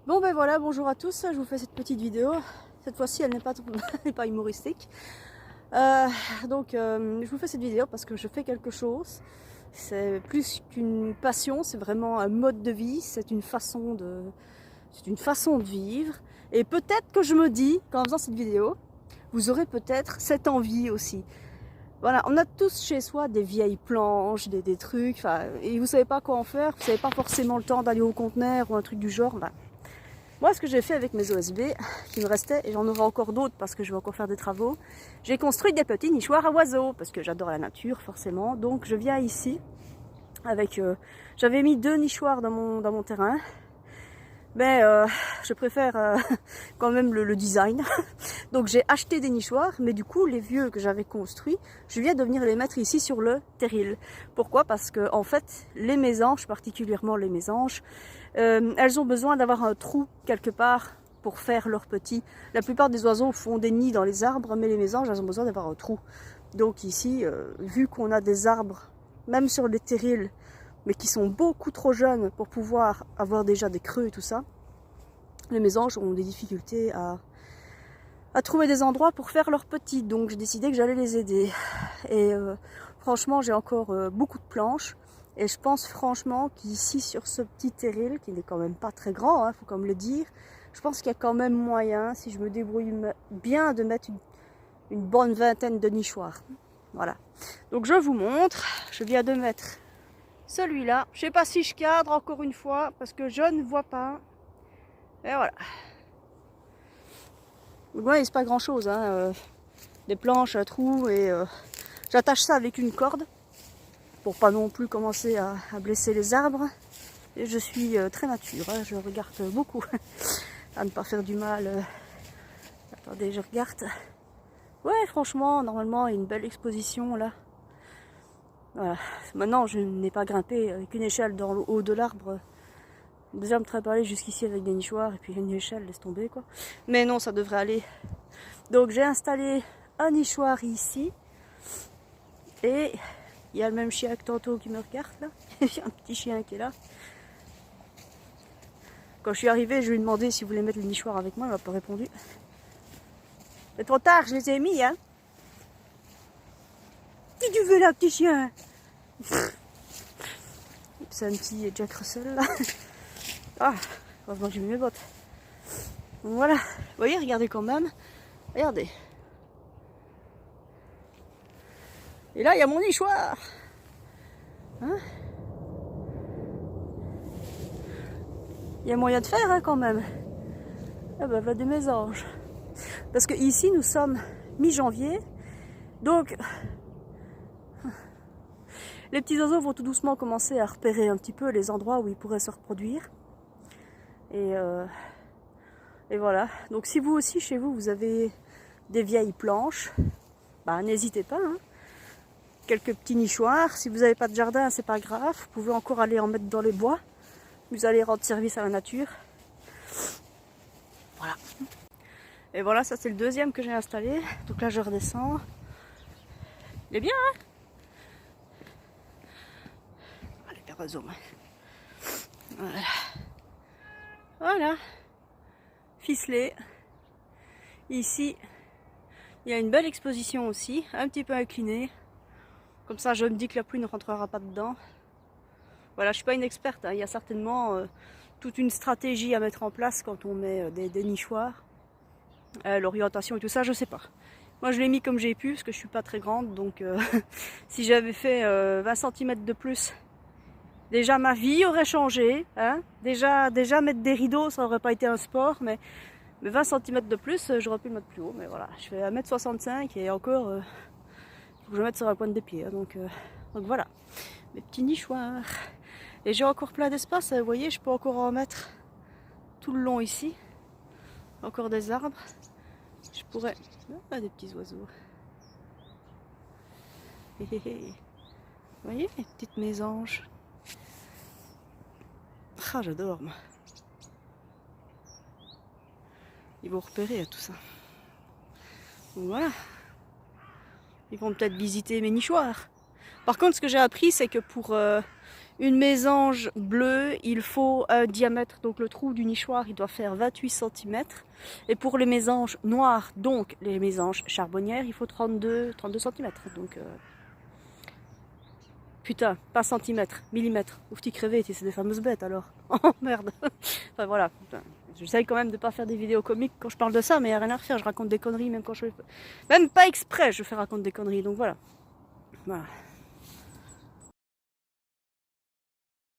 Bon ben voilà, bonjour à tous, je vous fais cette petite vidéo. Cette fois-ci elle n'est pas, elle pas humoristique. Je vous fais cette vidéo parce que je fais quelque chose. C'est plus qu'une passion, c'est vraiment un mode de vie, c'est une façon de vivre. Et peut-être que je me dis qu'en faisant cette vidéo, vous aurez peut-être cette envie aussi. Voilà, on a tous chez soi des vieilles planches, des trucs, et vous savez pas quoi en faire, vous n'avez pas forcément le temps d'aller au conteneur ou un truc du genre. Moi, ce que j'ai fait avec mes OSB, qui me restaient, et j'en aurai encore d'autres parce que je vais encore faire des travaux, j'ai construit des petits nichoirs à oiseaux, parce que j'adore la nature, forcément. Donc, je viens ici avec... j'avais mis 2 nichoirs dans mon terrain, mais je préfère quand même le design. Donc, j'ai acheté des nichoirs, mais du coup, les vieux que j'avais construits, je viens de venir les mettre ici sur le terril. Pourquoi? Parce que, en fait, les mésanges, particulièrement les mésanges, elles ont besoin d'avoir un trou quelque part pour faire leurs petits. La plupart des oiseaux font des nids dans les arbres, mais les mésanges, elles ont besoin d'avoir un trou. Donc ici, vu qu'on a des arbres, même sur les terrils, mais qui sont beaucoup trop jeunes pour pouvoir avoir déjà des creux et tout ça, les mésanges ont des difficultés à trouver des endroits pour faire leurs petits. Donc j'ai décidé que j'allais les aider. Et franchement, j'ai encore beaucoup de planches. Et je pense franchement qu'ici, sur ce petit terril, qui n'est quand même pas très grand, faut quand même le dire, je pense qu'il y a quand même moyen, si je me débrouille bien, de mettre une bonne vingtaine de nichoirs. Voilà. Donc je vous montre, je viens de mettre celui-là. Je ne sais pas si je cadre encore une fois, parce que je ne vois pas. Et voilà. Vous voyez, c'est pas grand-chose, des planches, un trou, et j'attache ça avec une corde, pour pas non plus commencer à blesser les arbres. Et je suis très nature, je regarde beaucoup à ne pas faire du mal. Attendez, je regarde. Ouais, franchement, normalement, il y a une belle exposition là. Voilà. Maintenant, je n'ai pas grimpé avec une échelle dans le haut de l'arbre. Déjà, me préparer jusqu'ici avec des nichoirs et puis une échelle, laisse tomber quoi. Mais non, ça devrait aller. Donc, j'ai installé un nichoir ici. Et il y a le même chien que tantôt qui me regarde là. Il y a un petit chien qui est là. Quand je suis arrivée, je lui ai demandé s'il voulait mettre le nichoir avec moi, il m'a pas répondu. C'est trop tard, je les ai mis, hein. Qui tu veux là, petit chien? C'est un petit Jack Russell là. Ah, heureusement que j'ai mis mes bottes. Donc voilà, vous voyez, regardez quand même. Regardez. Et là, il y a mon nichoir. Hein? Il y a moyen de faire quand même. Ah bah, voilà des mésanges. Parce que ici, nous sommes mi-janvier. Donc, les petits oiseaux vont tout doucement commencer à repérer un petit peu les endroits où ils pourraient se reproduire. Et voilà. Donc si vous aussi, chez vous, vous avez des vieilles planches, n'hésitez pas. Quelques petits nichoirs. Si vous n'avez pas de jardin, c'est pas grave. Vous pouvez encore aller en mettre dans les bois. Vous allez rendre service à la nature. Voilà. Et voilà, ça c'est le deuxième que j'ai installé. Donc là, je redescends. Il est bien, hein? Allez, faire un zoom. Voilà. Voilà. Ficelé. Ici, il y a une belle exposition aussi, un petit peu inclinée. Comme ça, je me dis que la pluie ne rentrera pas dedans. Voilà, je suis pas une experte, il y a certainement toute une stratégie à mettre en place quand on met des nichoirs. L'orientation et tout ça, je sais pas. Moi, je l'ai mis comme j'ai pu, parce que je suis pas très grande, donc si j'avais fait 20 cm de plus, déjà ma vie aurait changé. Déjà mettre des rideaux, ça aurait pas été un sport, mais 20 cm de plus, j'aurais pu le mettre plus haut. Mais voilà, je fais 1m65 et encore, il faut que je mette sur la pointe des pieds. Donc voilà, mes petits nichoirs. Et j'ai encore plein d'espace, vous voyez, je peux encore en mettre tout le long ici. Encore des arbres. Je pourrais... Ah, des petits oiseaux. Vous voyez, les petites mésanges. Ah, j'adore, moi. Ils vont repérer à tout ça. Donc voilà. Ils vont peut-être visiter mes nichoirs. Par contre, ce que j'ai appris, c'est que pour Une mésange bleue, il faut un diamètre, donc le trou du nichoir, il doit faire 28 cm. Et pour les mésanges noires, donc les mésanges charbonnières, il faut 32 cm. Donc, putain, pas centimètre, millimètre. Ouf, t'y crevais, c'est des fameuses bêtes alors. Oh merde. Enfin voilà. J'essaye quand même de pas faire des vidéos comiques quand je parle de ça, mais il n'y a rien à refaire. Je raconte des conneries même quand je fais. Même pas exprès, je fais raconter des conneries. Donc voilà. Voilà.